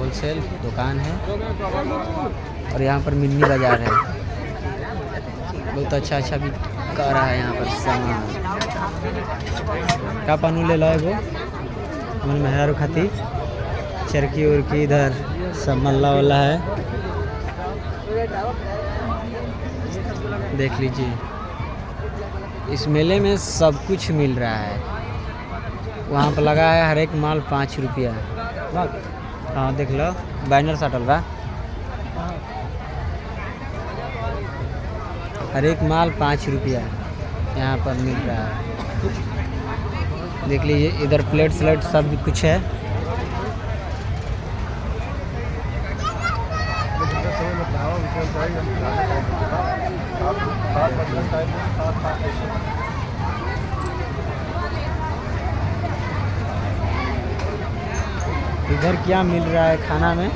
Wholesale दुकान है और यहाँ पर मिनी बाज़ार है। बहुत अच्छा अच्छा भी कर रहा है यहाँ पर सामान। का पानू ले लो वो हमारे मेहरारू खाती चरखी उर्की इधर सब मल्ला वाला है। देख लीजिए इस मेले में सब कुछ मिल रहा है। वहाँ पर लगा है हर एक माल 5 रुपया। हाँ देख लो बैनर सटल बा। हर एक माल 5 रुपया यहाँ पर मिल रहा है। देख लीजिए इधर प्लेट स्लेट सब कुछ है। इधर क्या मिल रहा है खाना में?